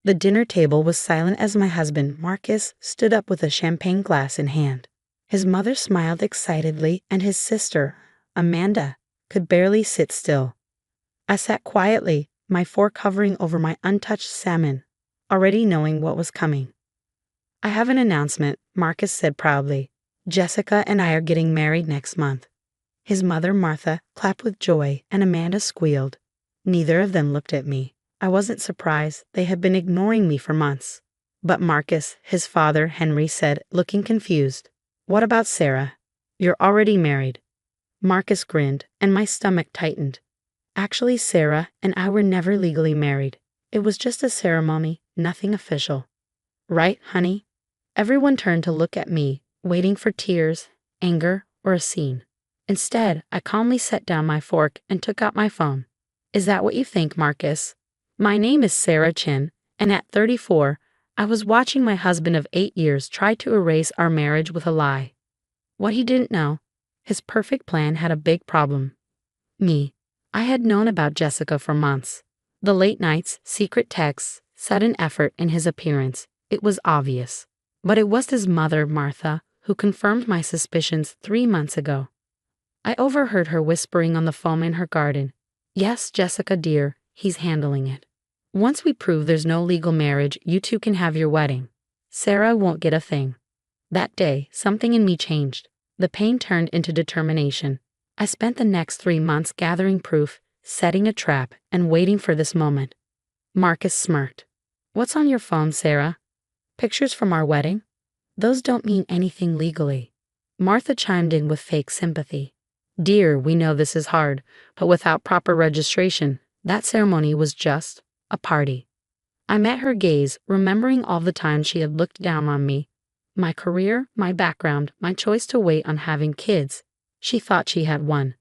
The dinner table was silent as my husband, Marcus, stood up with a champagne glass in hand. His mother smiled excitedly, and his sister, Amanda, could barely sit still. I sat quietly, my fork hovering over my untouched salmon, already knowing what was coming. "I have an announcement," Marcus said proudly. "Jessica and I are getting married next month." His mother, Martha, clapped with joy, and Amanda squealed. Neither of them looked at me. I wasn't surprised. They had been ignoring me for months. But Marcus, his father, Henry, said, looking confused, "What about Sarah? You're already married." Marcus grinned, and my stomach tightened. Actually, Sarah and I were never legally married. It was just a ceremony, nothing official. "Right, honey?" Everyone turned to look at me, waiting for tears, anger, or a scene. Instead, I calmly set down my fork and took out my phone. "Is that what you think, Marcus? My name is Sarah Chin, and at 34, I was watching my husband of 8 years try to erase our marriage with a lie. What he didn't know, his perfect plan had a big problem. Me. I had known about Jessica for months. The late nights, secret texts, sudden effort in his appearance. It was obvious. But it was his mother, Martha, who confirmed my suspicions 3 months ago. I overheard her whispering on the phone in her garden. "Yes, Jessica dear, he's handling it. Once we prove there's no legal marriage, you two can have your wedding. Sarah won't get a thing." That day, something in me changed. The pain turned into determination. I spent the next 3 months gathering proof, setting a trap, and waiting for this moment. Marcus smirked. "What's on your phone, Sarah? Pictures from our wedding? Those don't mean anything legally." Martha chimed in with fake sympathy. "Dear, we know this is hard, but without proper registration, that ceremony was just a party." I met her gaze, remembering all the times she had looked down on me. My career, my background, my choice to wait on having kids. She thought she had won.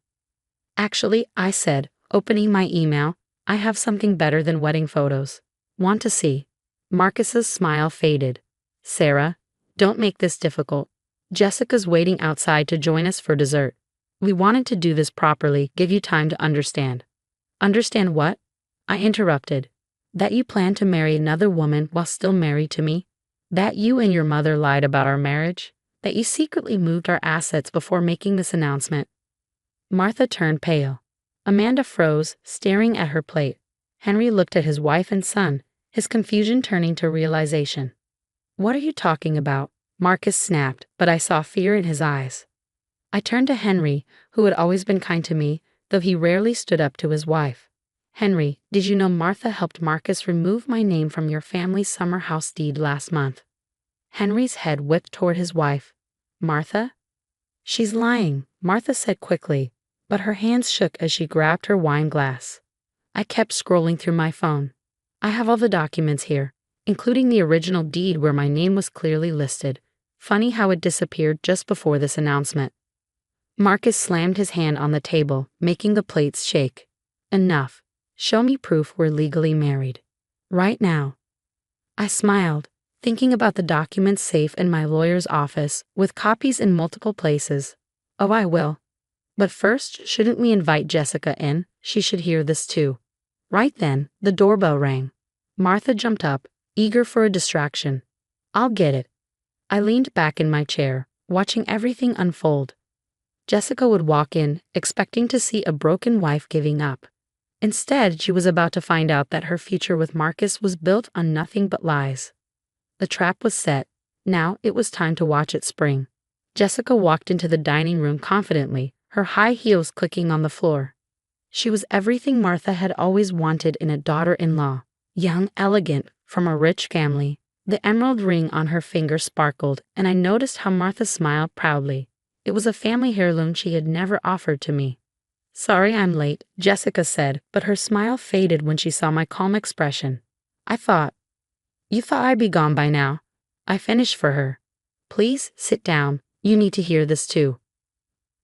"Actually," I said, opening my email, "I have something better than wedding photos. Want to see?" Marcus's smile faded. "Sarah, don't make this difficult. Jessica's waiting outside to join us for dessert. We wanted to do this properly, give you time to understand." "Understand what?" I interrupted. "That you plan to marry another woman while still married to me? That you and your mother lied about our marriage? That you secretly moved our assets before making this announcement?" Martha turned pale. Amanda froze, staring at her plate. Henry looked at his wife and son, his confusion turning to realization. "What are you talking about?" Marcus snapped, but I saw fear in his eyes. I turned to Henry, who had always been kind to me, though he rarely stood up to his wife. "Henry, did you know Martha helped Marcus remove my name from your family's summer house deed last month?" Henry's head whipped toward his wife. "Martha?" "She's lying," Martha said quickly, but her hands shook as she grabbed her wine glass. I kept scrolling through my phone. "I have all the documents here, including the original deed where my name was clearly listed. Funny how it disappeared just before this announcement." Marcus slammed his hand on the table, making the plates shake. "Enough. Show me proof we're legally married. Right now." I smiled, thinking about the documents safe in my lawyer's office, with copies in multiple places. "Oh, I will. But first, shouldn't we invite Jessica in? She should hear this too." Right then, the doorbell rang. Martha jumped up, eager for a distraction. "I'll get it." I leaned back in my chair, watching everything unfold. Jessica would walk in, expecting to see a broken wife giving up. Instead, she was about to find out that her future with Marcus was built on nothing but lies. The trap was set. Now it was time to watch it spring. Jessica walked into the dining room confidently, her high heels clicking on the floor. She was everything Martha had always wanted in a daughter-in-law. Young, elegant, from a rich family. The emerald ring on her finger sparkled, and I noticed how Martha smiled proudly. It was a family heirloom she had never offered to me. "Sorry I'm late," Jessica said, but her smile faded when she saw my calm expression. You thought I'd be gone by now." I finished for her. "Please, sit down. You need to hear this too."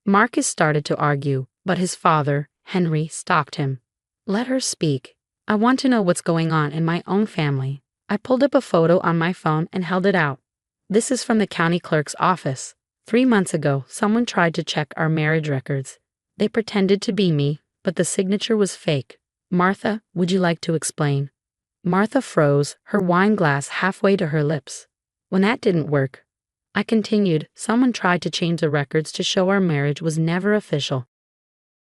Marcus started to argue, but his father, Henry, stopped him. "Let her speak. I want to know what's going on in my own family." I pulled up a photo on my phone and held it out. "This is from the county clerk's office. 3 months ago, someone tried to check our marriage records. They pretended to be me, but the signature was fake. Martha, would you like to explain?" Martha froze, her wine glass halfway to her lips. When that didn't work, I continued, someone tried to change the records to show our marriage was never official.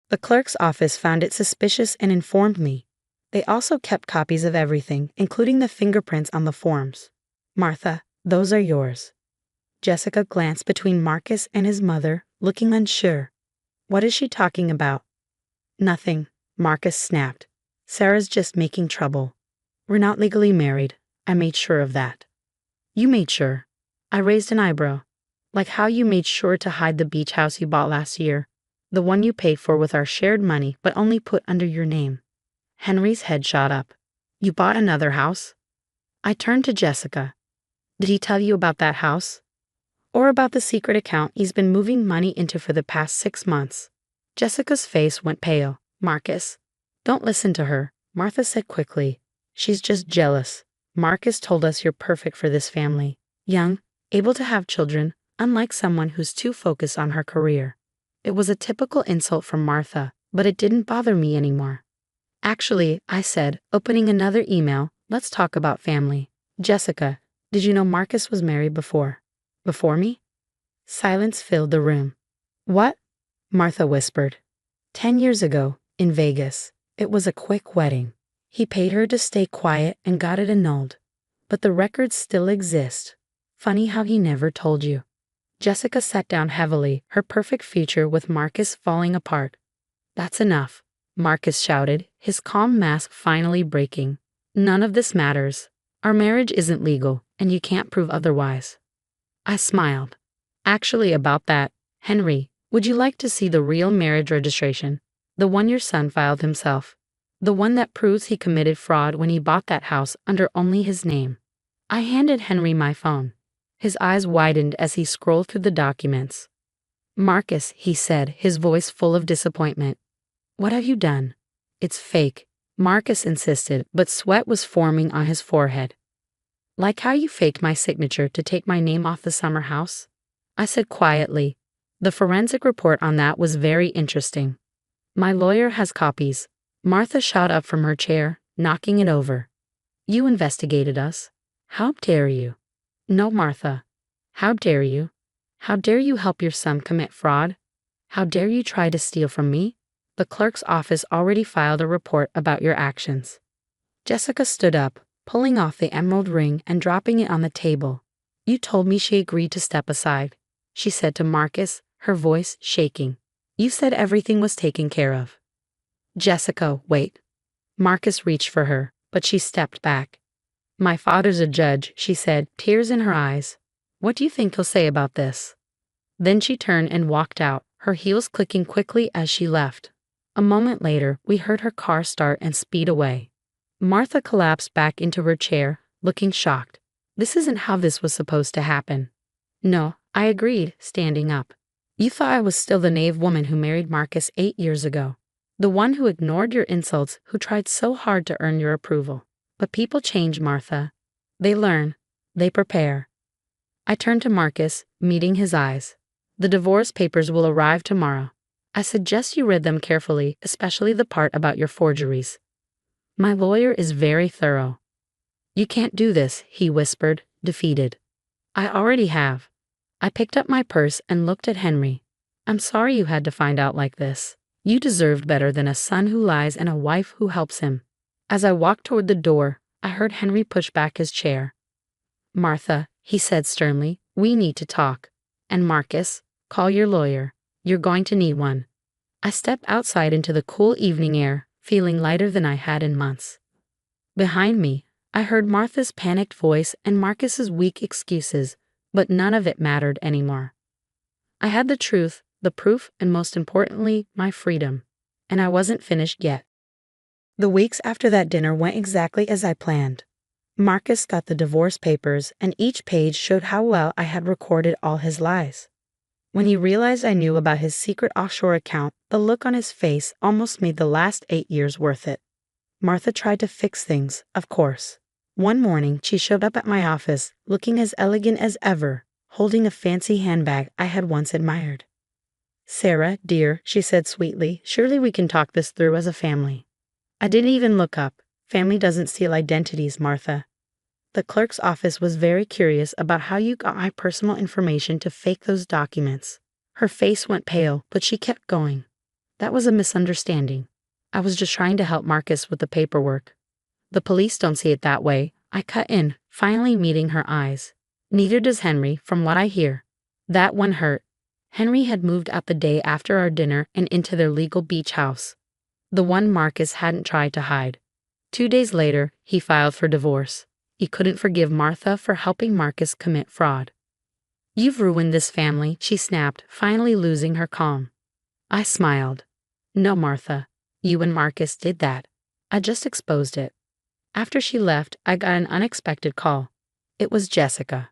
The clerk's office found it suspicious and informed me. They also kept copies of everything, including the fingerprints on the forms. Martha, those are yours. Jessica glanced between Marcus and his mother, looking unsure. What is she talking about? Nothing, Marcus snapped. Sarah's just making trouble. We're not legally married. I made sure of that. You made sure? I raised an eyebrow. Like how you made sure to hide the beach house you bought last year. The one you paid for with our shared money but only put under your name. Henry's head shot up. You bought another house? I turned to Jessica. Did he tell you about that house? Or about the secret account he's been moving money into for the past 6 months? Jessica's face went pale. Marcus. Don't listen to her, Martha said quickly. She's just jealous. Marcus told us you're perfect for this family. Young, able to have children, unlike someone who's too focused on her career. It was a typical insult from Martha, but it didn't bother me anymore. Actually, I said, opening another email, let's talk about family. Jessica, did you know Marcus was married before? Before me? Silence filled the room. What? Martha whispered. 10 years ago, in Vegas, it was a quick wedding. He paid her to stay quiet and got it annulled. But the records still exist. Funny how he never told you. Jessica sat down heavily, her perfect future with Marcus falling apart. That's enough, Marcus shouted, his calm mask finally breaking. None of this matters. Our marriage isn't legal, and you can't prove otherwise. I smiled. Actually, about that, Henry, would you like to see the real marriage registration? The one your son filed himself. The one that proves he committed fraud when he bought that house under only his name. I handed Henry my phone. His eyes widened as he scrolled through the documents. Marcus, he said, his voice full of disappointment. What have you done? It's fake, Marcus insisted, but sweat was forming on his forehead. Like how you faked my signature to take my name off the summer house? I said quietly. The forensic report on that was very interesting. My lawyer has copies. Martha shot up from her chair, knocking it over. You investigated us. How dare you? No, Martha. How dare you? How dare you help your son commit fraud? How dare you try to steal from me? The clerk's office already filed a report about your actions. Jessica stood up, pulling off the emerald ring and dropping it on the table. You told me she agreed to step aside, she said to Marcus, her voice shaking. You said everything was taken care of. Jessica, wait. Marcus reached for her, but she stepped back. My father's a judge, she said, tears in her eyes. What do you think he'll say about this? Then she turned and walked out, her heels clicking quickly as she left. A moment later, we heard her car start and speed away. Martha collapsed back into her chair, looking shocked. This isn't how this was supposed to happen. No, I agreed, standing up. You thought I was still the naive woman who married Marcus 8 years ago. The one who ignored your insults, who tried so hard to earn your approval. But people change, Martha. They learn. They prepare. I turned to Marcus, meeting his eyes. The divorce papers will arrive tomorrow. I suggest you read them carefully, especially the part about your forgeries. My lawyer is very thorough. You can't do this, he whispered, defeated. I already have. I picked up my purse and looked at Henry. I'm sorry you had to find out like this. You deserved better than a son who lies and a wife who helps him. As I walked toward the door, I heard Henry push back his chair. Martha, he said sternly, we need to talk. And Marcus, call your lawyer. You're going to need one. I stepped outside into the cool evening air, feeling lighter than I had in months. Behind me, I heard Martha's panicked voice and Marcus's weak excuses, but none of it mattered anymore. I had the truth, the proof, and most importantly, my freedom. And I wasn't finished yet. The weeks after that dinner went exactly as I planned. Marcus got the divorce papers, and each page showed how well I had recorded all his lies. When he realized I knew about his secret offshore account, the look on his face almost made the last 8 years worth it. Martha tried to fix things, of course. One morning, she showed up at my office, looking as elegant as ever, holding a fancy handbag I had once admired. Sarah, dear, she said sweetly, surely we can talk this through as a family. I didn't even look up, Family doesn't steal identities, Martha. The clerk's office was very curious about how you got my personal information to fake those documents. Her face went pale, but she kept going. That was a misunderstanding. I was just trying to help Marcus with the paperwork. The police don't see it that way, I cut in, finally meeting her eyes. Neither does Henry, from what I hear. That one hurt. Henry had moved out the day after our dinner and into their legal beach house. The one Marcus hadn't tried to hide. 2 days later, he filed for divorce. He couldn't forgive Martha for helping Marcus commit fraud. "You've ruined this family," she snapped, finally losing her calm. I smiled. "No, Martha. You and Marcus did that. I just exposed it." After she left, I got an unexpected call. It was Jessica.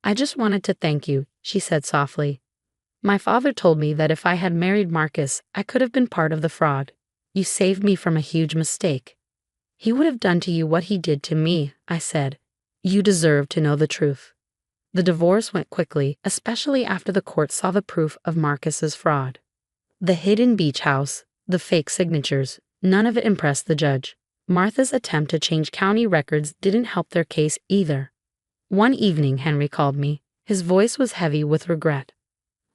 "I just wanted to thank you," she said softly. "My father told me that if I had married Marcus, I could have been part of the fraud. You saved me from a huge mistake." "He would have done to you what he did to me," I said. "You deserve to know the truth." The divorce went quickly, especially after the court saw the proof of Marcus's fraud. The hidden beach house, the fake signatures, none of it impressed the judge. Martha's attempt to change county records didn't help their case either. One evening, Henry called me. His voice was heavy with regret.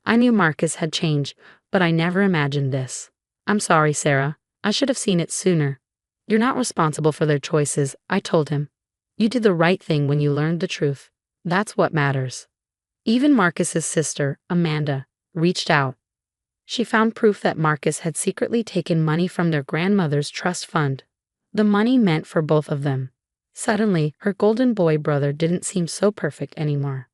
"I knew Marcus had changed, but I never imagined this. I'm sorry, Sarah. I should have seen it sooner." "You're not responsible for their choices," I told him. "You did the right thing when you learned the truth. That's what matters." Even Marcus's sister, Amanda, reached out. She found proof that Marcus had secretly taken money from their grandmother's trust fund. The money meant for both of them. Suddenly, her golden boy brother didn't seem so perfect anymore.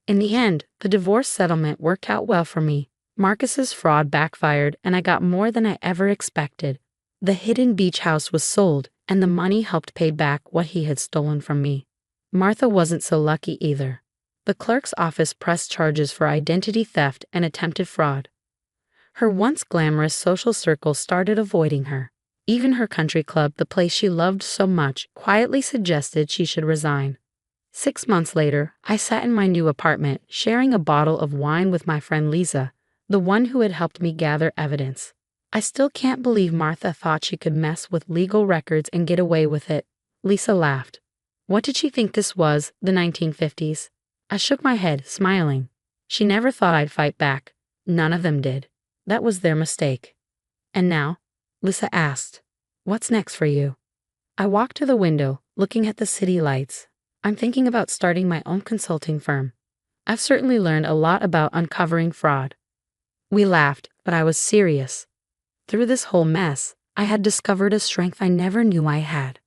In the end, the divorce settlement worked out well for me. Marcus's fraud backfired, and I got more than I ever expected. The hidden beach house was sold, and the money helped pay back what he had stolen from me. Martha wasn't so lucky either. The clerk's office pressed charges for identity theft and attempted fraud. Her once glamorous social circle started avoiding her. Even her country club, the place she loved so much, quietly suggested she should resign. 6 months later, I sat in my new apartment, sharing a bottle of wine with my friend Lisa, the one who had helped me gather evidence. "I still can't believe Martha thought she could mess with legal records and get away with it." Lisa laughed. "What did she think this was, the 1950s? I shook my head, smiling. "She never thought I'd fight back. None of them did. That was their mistake." "And now?" Lisa asked. "What's next for you?" I walked to the window, looking at the city lights. "I'm thinking about starting my own consulting firm. I've certainly learned a lot about uncovering fraud." We laughed, but I was serious. Through this whole mess, I had discovered a strength I never knew I had.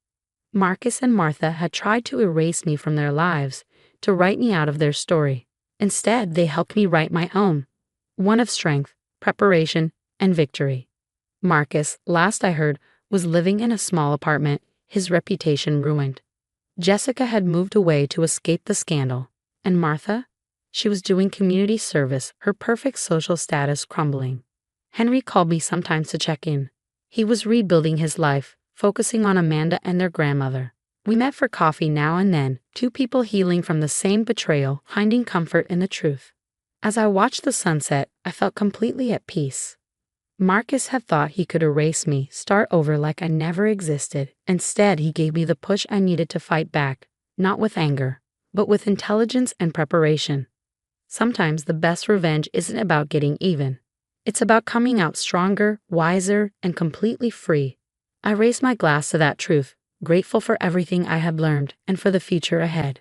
Marcus and Martha had tried to erase me from their lives, to write me out of their story. Instead, they helped me write my own. One of strength, preparation, and victory. Marcus, last I heard, was living in a small apartment, his reputation ruined. Jessica had moved away to escape the scandal. And Martha? She was doing community service, her perfect social status crumbling. Henry called me sometimes to check in. He was rebuilding his life, focusing on Amanda and their grandmother. We met for coffee now and then, two people healing from the same betrayal, finding comfort in the truth. As I watched the sunset, I felt completely at peace. Marcus had thought he could erase me, start over like I never existed. Instead, he gave me the push I needed to fight back, not with anger, but with intelligence and preparation. Sometimes the best revenge isn't about getting even. It's about coming out stronger, wiser, and completely free. I raised my glass to that truth, grateful for everything I had learned and for the future ahead.